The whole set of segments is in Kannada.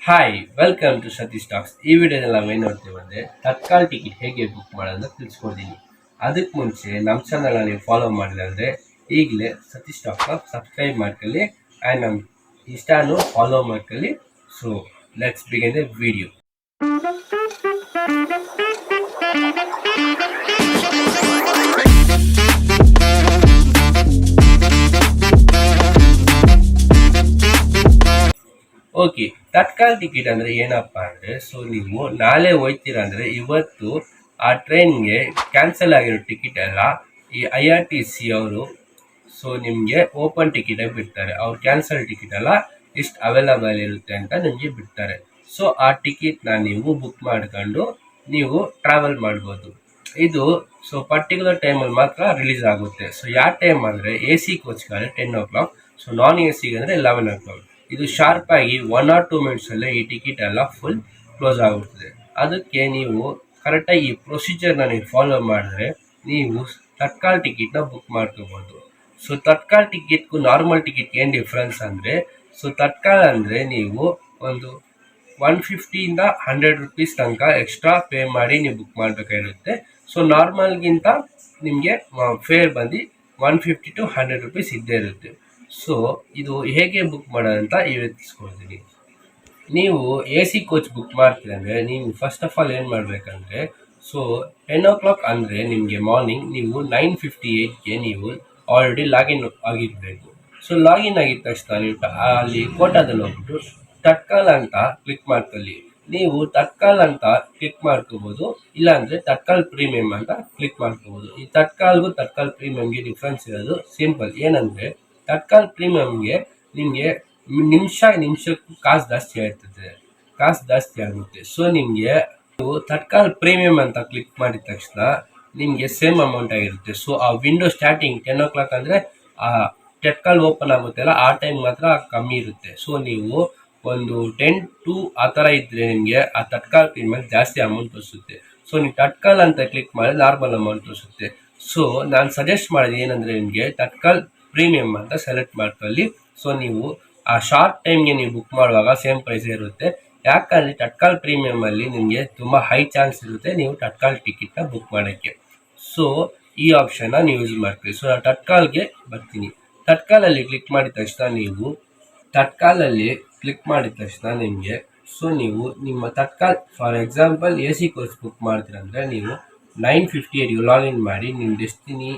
Hi welcome to Satish Talks. ಈ ವಿಡಿಯೋದಲ್ಲಿ ನಾವೇನು ನೋಡ್ತೀವಿ ಅಂದರೆ ತತ್ಕಾಲ್ ಟಿಕೆಟ್ ಹೇಗೆ ಬುಕ್ ಮಾಡೋದನ್ನ ತಿಳಿಸ್ಕೊಡ್ತೀನಿ. ಅದಕ್ಕೆ ಮುಂಚೆ ನಮ್ಮ ಚಾನಲ್ನ ನೀವು ಫಾಲೋ ಮಾಡಿಲ್ಲ ಅಂದರೆ ಈಗಲೇ ಸತೀಶ್ ಟಾಕ್ಸ್ನ ಸಬ್ಸ್ಕ್ರೈಬ್ ಮಾಡ್ಕೊಳ್ಳಿ ಆ್ಯಂಡ್ ನಮ್ಮ ಇನ್ಸ್ಟಾನು ಫಾಲೋ ಮಾಡ್ಕೊಳ್ಳಿ. So let's begin the video. Okay, Tatkal ticket ಅಂದರೆ ಏನಪ್ಪ ಅಂದರೆ, ಸೊ ನೀವು ನಾಳೆ ಹೋಗ್ತೀರಾ ಅಂದರೆ ಇವತ್ತು ಆ ಟ್ರೈನ್ಗೆ ಕ್ಯಾನ್ಸಲ್ ಆಗಿರೋ ಟಿಕೆಟ್ ಎಲ್ಲ ಈ IRTC ಅವರು ಸೊ ನಿಮಗೆ ಓಪನ್ ಟಿಕೆಟಾಗಿ ಬಿಡ್ತಾರೆ. ಅವ್ರು ಕ್ಯಾನ್ಸಲ್ ಟಿಕೆಟ್ ಎಲ್ಲ ಎಷ್ಟು ಅವೈಲಬಲ್ ಇರುತ್ತೆ ಅಂತ ನಿಮಗೆ ಬಿಡ್ತಾರೆ. ಸೊ ಆ ಟಿಕೆಟ್ನ ನೀವು ಬುಕ್ ಮಾಡ್ಕೊಂಡು ನೀವು ಟ್ರಾವೆಲ್ ಮಾಡ್ಬೋದು. ಇದು ಸೊ ಪರ್ಟಿಕ್ಯುಲರ್ ಟೈಮಲ್ಲಿ ಮಾತ್ರ ರಿಲೀಸ್ ಆಗುತ್ತೆ. ಸೊ ಯಾವ ಟೈಮ್ ಅಂದರೆ AC ಕೋಚ್ಗಾದ್ರೆ 10 o'clock, ಸೊ ನಾನ್ ACಗೆ ಅಂದರೆ 11 o'clock. ಇದು ಶಾರ್ಪ್ ಆಗಿ 1 or 2 minutesಲ್ಲೇ ಈ ಟಿಕೆಟ್ ಎಲ್ಲ ಫುಲ್ ಕ್ಲೋಸ್ ಆಗುತ್ತದೆ. ಅದಕ್ಕೆ ನೀವು ಕರೆಕ್ಟಾಗಿ ಈ ಪ್ರೊಸೀಜರ್ನ ನೀವು ಫಾಲೋ ಮಾಡಿದ್ರೆ ನೀವು ತತ್ಕಾಲ್ ಟಿಕೆಟ್ನ ಬುಕ್ ಮಾಡ್ಕೋಬೋದು. ಸೊ ತತ್ಕಾಲ್ ಟಿಕೆಟ್ಗೂ ನಾರ್ಮಲ್ ಟಿಕೆಟ್ಗೆ ಏನು ಡಿಫ್ರೆನ್ಸ್ ಅಂದರೆ, ಸೊ ತತ್ಕಾಲ್ ಅಂದರೆ ನೀವು ಒಂದು 150 to 100 rupees ತನಕ ಎಕ್ಸ್ಟ್ರಾ ಪೇ ಮಾಡಿ ನೀವು ಬುಕ್ ಮಾಡಬೇಕಾಗಿರುತ್ತೆ. ಸೊ ನಾರ್ಮಲ್ಗಿಂತ ನಿಮಗೆ ಫೇರ್ ಬಂದು 150 to 100 rupees ಇದ್ದೇ ಇರುತ್ತೆ. ಸೊ ಇದು ಹೇಗೆ ಬುಕ್ ಮಾಡೋದಂತ ಇವತ್ತು ತಿಳಿಸ್ಕೊಡ್ತೀನಿ. ನೀವು AC ಕೋಚ್ ಬುಕ್ ಮಾಡ್ತೀರಿ ಅಂದರೆ ನೀವು ಫಸ್ಟ್ ಆಫ್ ಆಲ್ ಏನು ಮಾಡಬೇಕಂದ್ರೆ, ಸೊ 10 o'clock ಅಂದರೆ ನಿಮಗೆ ಮಾರ್ನಿಂಗ್ ನೀವು 9:58ಗೆ ನೀವು ಆಲ್ರೆಡಿ ಲಾಗಿನ್ ಆಗಿರಬೇಕು. ಸೊ ಲಾಗಿನ್ ಆಗಿದ ತಕ್ಷಣ ನೀವು ಅಲ್ಲಿ ಕೋಟಾದಲ್ಲಿ ಹೋಗ್ಬಿಟ್ಟು ತತ್ಕಾಲ್ ಅಂತ ಕ್ಲಿಕ್ ಮಾಡ್ಕೊಳ್ಳಿ. ನೀವು ತತ್ಕಾಲ್ ಅಂತ ಕ್ಲಿಕ್ ಮಾಡ್ಕೋಬೋದು, ಇಲ್ಲಾಂದರೆ ತತ್ಕಾಲ್ ಪ್ರೀಮಿಯಮ್ ಅಂತ ಕ್ಲಿಕ್ ಮಾಡ್ಕೋಬೋದು. ಈ ತತ್ಕಾಲ್ಗೂ ತತ್ಕಾಲ್ ಪ್ರೀಮಿಯಮ್ಗೆ ಡಿಫ್ರೆನ್ಸ್ ಇರೋದು ಸಿಂಪಲ್. ಏನಂದರೆ ತತ್ಕಾಲ್ ಪ್ರೀಮಿಯಮ್ಗೆ ನಿಮಗೆ ನಿಮಿಷಕ್ಕೂ ಕಾಸು ಜಾಸ್ತಿ ಆಗುತ್ತೆ. ಸೊ ನಿಮಗೆ ತತ್ಕಾಲ್ ಪ್ರೀಮಿಯಮ್ ಅಂತ ಕ್ಲಿಕ್ ಮಾಡಿದ ತಕ್ಷಣ ನಿಮಗೆ ಸೇಮ್ ಅಮೌಂಟ್ ಆಗಿರುತ್ತೆ. ಸೊ ಆ ವಿಂಡೋ ಸ್ಟಾರ್ಟಿಂಗ್ 10 o'clock ಅಂದರೆ ಆ ತತ್ಕಾಲ್ ಓಪನ್ ಆಗುತ್ತಲ್ಲ ಆ ಟೈಮ್ ಮಾತ್ರ ಕಮ್ಮಿ ಇರುತ್ತೆ. ಸೊ ನೀವು ಒಂದು 10 to ಆ ಥರ ಇದ್ದರೆ ನಿಮಗೆ ಆ ತತ್ಕಾಲ್ ಪ್ರೀಮಿಯಮ್ ಜಾಸ್ತಿ ಅಮೌಂಟ್ ತೋರಿಸುತ್ತೆ. ಸೊ ನೀವು ತತ್ಕಾಲ್ ಅಂತ ಕ್ಲಿಕ್ ಮಾಡಿ ನಾರ್ಮಲ್ ಅಮೌಂಟ್ ತೋರಿಸುತ್ತೆ. ಸೊ ನಾನು ಸಜೆಸ್ಟ್ ಮಾಡೋದು ಏನಂದರೆ ನಿಮಗೆ ತತ್ಕಾಲ್ ಪ್ರೀಮಿಯಮ್ ಅಂತ ಸೆಲೆಕ್ಟ್ ಮಾಡ್ಕೊಳ್ಳಿ. ಸೊ ನೀವು ಆ ಶಾರ್ಟ್ ಟೈಮ್ಗೆ ನೀವು ಬುಕ್ ಮಾಡುವಾಗ ಸೇಮ್ ಪ್ರೈಸ್ ಇರುತ್ತೆ. ಯಾಕಂದರೆ ತತ್ಕಾಲ್ ಪ್ರೀಮಿಯಮಲ್ಲಿ ನಿಮಗೆ ತುಂಬ ಹೈ ಚಾನ್ಸ್ ಇರುತ್ತೆ ನೀವು ತತ್ಕಾಲ್ ಟಿಕೆಟ್ನ ಬುಕ್ ಮಾಡೋಕ್ಕೆ. ಸೊ ಈ ಆಪ್ಷನ್ನ ನೀವು ಯೂಸ್ ಮಾಡ್ಕೊಳ್ಳಿ. ಸೊ ನಾನು ತತ್ಕಾಲ್ಗೆ ಬರ್ತೀನಿ. ತತ್ಕಾಲಲ್ಲಿ ಕ್ಲಿಕ್ ಮಾಡಿದ ತಕ್ಷಣ ನಿಮಗೆ ಸೊ ನೀವು ನಿಮ್ಮ Tatkal for example AC coach book ಮಾಡ್ತೀರಂದರೆ ನೀವು 9:58ಗೆ ಲಾಗಿನ್ ಮಾಡಿ ನಿಮ್ಮ ಡೆಸ್ಟಿನಿ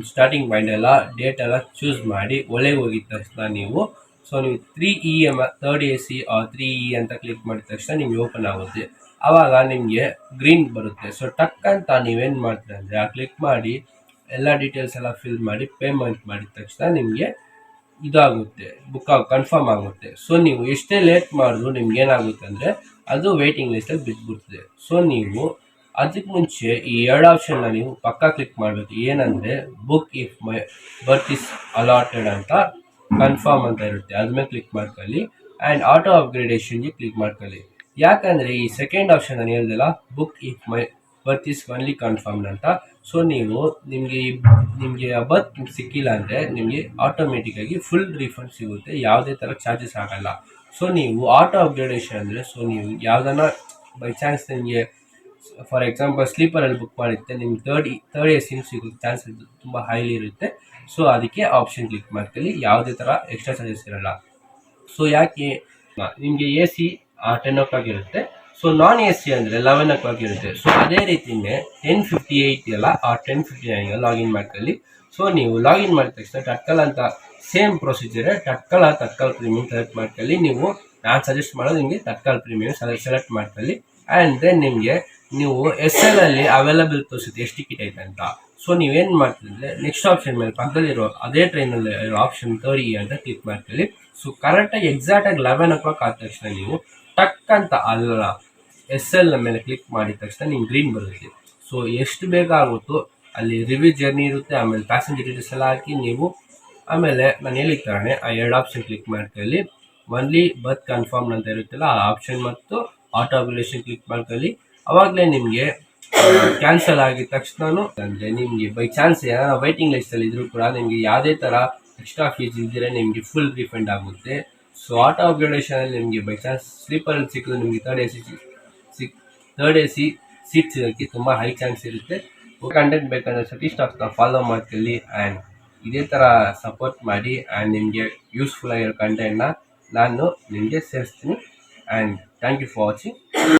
ಸ್ಟಾರ್ಟಿಂಗ್ ಪಾಯಿಂಟ್ ಎಲ್ಲ ಡೇಟ್ ಎಲ್ಲ ಚೂಸ್ ಮಾಡಿ ಒಳಗೆ ಹೋಗಿದ ತಕ್ಷಣ ನೀವು 3E third AC R 3E ಅಂತ ಕ್ಲಿಕ್ ಮಾಡಿದ ತಕ್ಷಣ ನಿಮಗೆ ಓಪನ್ ಆಗುತ್ತೆ. ಆವಾಗ ನಿಮಗೆ ಗ್ರೀನ್ ಬರುತ್ತೆ. ಸೊ ಟಕ್ ಅಂತ ನೀವೇನು ಮಾಡ್ತೀರ ಅಂದರೆ ಆ ಕ್ಲಿಕ್ ಮಾಡಿ ಎಲ್ಲ ಡೀಟೇಲ್ಸ್ ಎಲ್ಲ ಫಿಲ್ ಮಾಡಿ ಪೇಮೆಂಟ್ ಮಾಡಿದ ತಕ್ಷಣ ನಿಮಗೆ ಇದಾಗುತ್ತೆ, ಕನ್ಫರ್ಮ್ ಆಗುತ್ತೆ. ಸೊ ನೀವು ಎಷ್ಟೇ ಲೇಟ್ ಮಾಡಿದ್ರು ನಿಮ್ಗೆ ಏನಾಗುತ್ತೆ ಅಂದರೆ ಅದು ವೇಟಿಂಗ್ ಲಿಸ್ಟಲ್ಲಿ ಬಿದ್ದುಬಿಡ್ತದೆ. ಸೊ ನೀವು ಅದಕ್ಕೆ ಮುಂಚೆ ಈ ಎರಡು ಆಪ್ಷನ್ನ ನೀವು ಪಕ್ಕಾ ಕ್ಲಿಕ್ ಮಾಡಬೇಕು. ಏನಂದರೆ book if my birth is allotted ಅಂತ ಕನ್ಫರ್ಮ್ ಅಂತ ಇರುತ್ತೆ, ಅದ್ಮೇಲೆ ಕ್ಲಿಕ್ ಮಾಡ್ಕೊಳ್ಳಿ. ಆ್ಯಂಡ್ ಆಟೋ ಅಪ್ಗ್ರೇಡೇಷನ್ಗೆ ಕ್ಲಿಕ್ ಮಾಡ್ಕೊಳ್ಳಿ. ಯಾಕಂದರೆ ಈ ಸೆಕೆಂಡ್ ಆಪ್ಷನ್ ನಾನು ಹೇಳ್ದಲ್ಲ, book if my birth is only confirmed ಅಂತ. ಸೊ ನಿಮಗೆ ಬರ್ತ್ ಸಿಕ್ಕಿಲ್ಲ ಅಂದರೆ ನಿಮಗೆ ಆಟೋಮೆಟಿಕ್ಕಾಗಿ ಫುಲ್ ರೀಫಂಡ್ ಸಿಗುತ್ತೆ, ಯಾವುದೇ ಥರ ಚಾರ್ಜಸ್ ಆಗಲ್ಲ. ಸೊ ನೀವು ಆಟೋ ಅಪ್ಗ್ರೇಡೇಷನ್ ಅಂದರೆ ಸೊ ನೀವು ಯಾವುದನ್ನ ಬೈ ಚಾನ್ಸ್ ನಿಮಗೆ ಫಾರ್ ಎಕ್ಸಾಂಪಲ್ ಸ್ಲೀಪರಲ್ಲಿ ಬುಕ್ ಮಾಡಿರುತ್ತೆ, ನಿಮ್ಗೆ ಥರ್ಡ್ AC ಸಿಗೋಕ್ಕೆ ಚಾನ್ಸಸ್ ತುಂಬ ಹೈಲಿ ಇರುತ್ತೆ. ಸೊ ಅದಕ್ಕೆ ಆಪ್ಷನ್ ಕ್ಲಿಕ್ ಮಾಡ್ಕೊಳ್ಳಿ, ಯಾವುದೇ ಥರ ಎಕ್ಸ್ಟ್ರಾ ಚಾರ್ಜಸ್ ಇರಲ್ಲ. ಸೊ ಯಾಕೆ ನಿಮಗೆ AC 10 o'clock ಇರುತ್ತೆ, ಸೊ ನಾನ್ AC ಅಂದರೆ 11 o'clock ಇರುತ್ತೆ. ಸೊ ಅದೇ ರೀತಿಯೇ 10:58 ಎಲ್ಲ ಆ 10:59 ಲಾಗಿನ್ ಮಾಡ್ಕೊಳ್ಳಿ. ಸೊ ನೀವು ಲಾಗಿನ್ ಮಾಡಿದ ತಕ್ಷಣ ತತ್ಕಾಲ್ ಅಂತ ಸೇಮ್ ಪ್ರೊಸೀಜರೇ ತತ್ಕಾಲ್ ಪ್ರೀಮಿಯಮ್ ಸೆಲೆಕ್ಟ್ ಮಾಡ್ಕೊಳ್ಳಿ. ನಾನು ಸಜೆಸ್ಟ್ ಮಾಡೋದು ನಿಮಗೆ ತತ್ಕಾಲ್ ಪ್ರೀಮಿಯಮ್ ಸೆಲೆಕ್ಟ್ ಮಾಡ್ಕೊಳ್ಳಿ. ಆ್ಯಂಡ್ ದೆನ್ ನಿಮಗೆ ನೀವು SL ಅಲ್ಲಿ ಅವೈಲಬಲ್ ತೋರಿಸುತ್ತೆ ಎಷ್ಟು ಟಿಕೆಟ್ ಐತೆ ಅಂತ. ಸೊ ನೀವೇನು ಮಾಡ್ತಿದ್ರೆ ನೆಕ್ಸ್ಟ್ ಆಪ್ಷನ್ ಮೇಲೆ ಪಕ್ಕದಲ್ಲಿರೋ ಅದೇ ಟ್ರೈನಲ್ಲಿ ಇರೋ ಆಪ್ಷನ್ 3E ಅಂತ ಕ್ಲಿಕ್ ಮಾಡ್ಕೊಳ್ಳಿ. ಸೊ ಕರೆಕ್ಟಾಗಿ ಎಕ್ಸಾಕ್ಟಾಗಿ 11 o'clock ಆದ ತಕ್ಷಣ ನೀವು ಟಕ್ ಅಂತ ಅಲ್ಲ SL ಮೇಲೆ ಕ್ಲಿಕ್ ಮಾಡಿದ ತಕ್ಷಣ ನಿಮ್ಗೆ ಗ್ರೀನ್ ಬರುತ್ತೆ. ಸೊ ಎಷ್ಟು ಬೇಗ ಆಗುತ್ತೋ ಅಲ್ಲಿ ರಿವ್ಯೂ ಜರ್ನಿ ಇರುತ್ತೆ, ಆಮೇಲೆ ಪ್ಯಾಸೆಂಜರ್ ಡೀಟೇಲ್ಸ್ ಎಲ್ಲ ಹಾಕಿ ನೀವು ಆಮೇಲೆ ನಾನು ಹೇಳಿದ ಕಾರಣ ಆ ಎರಡು ಆಪ್ಷನ್ ಕ್ಲಿಕ್ ಮಾಡ್ಕೊಳ್ಳಿ. ಒನ್ಲಿ ಬರ್ತ್ ಕನ್ಫರ್ಮ್ ಅಂತ ಇರುತ್ತಲ್ಲ ಆ ಆಪ್ಷನ್ ಮತ್ತು ಆಟೋ ಅಪ್ಗ್ರೇಡೇಷನ್ ಕ್ಲಿಕ್ ಮಾಡ್ಕೊಳ್ಳಿ. ಅವಾಗಲೇ ನಿಮಗೆ ಕ್ಯಾನ್ಸಲ್ ಆಗಿದ ತಕ್ಷಣನೂ ಅಂದರೆ ನಿಮಗೆ ಬೈ ಚಾನ್ಸ್ ಏನಾರ ವೈಟಿಂಗ್ ಲಿಸ್ಟಲ್ಲಿ ಇದ್ರೂ ಕೂಡ ನಿಮಗೆ ಯಾವುದೇ ಥರ ಎಕ್ಸ್ಟ್ರಾ ಫೀಸ್ ಇದ್ದರೆ ನಿಮಗೆ ಫುಲ್ ರಿಫಂಡ್ ಆಗುತ್ತೆ. ಸೊ ಆಟೋ ಅಪ್ಗ್ರೇಡೇಷನಲ್ಲಿ ನಿಮಗೆ ಬೈ ಚಾನ್ಸ್ ಸ್ಲೀಪರಲ್ಲಿ ಸಿಕ್ಕಿದ್ರೆ ನಿಮಗೆ ಥರ್ಡ್ ಎ ಸಿ ಸೀಟ್ ಸಿಗೋಕ್ಕೆ ತುಂಬ ಹೈ ಚಾನ್ಸ್ ಇರುತ್ತೆ. ಕಂಟೆಂಟ್ ಬೇಕಂದರೆ ಸತೀಶ್ ಟಾಕ್ಸ್ನ ಫಾಲೋ ಮಾಡ್ಕೊಳ್ಳಿ ಆ್ಯಂಡ್ ಇದೇ ಥರ ಸಪೋರ್ಟ್ ಮಾಡಿ ಆ್ಯಂಡ್ ನಿಮಗೆ ಯೂಸ್ಫುಲ್ ಆಗಿರೋ ಕಂಟೆಂಟ್ನ ನಾನು ನಿಮಗೆ ಸೇರಿಸ್ತೀನಿ. And thank you for watching.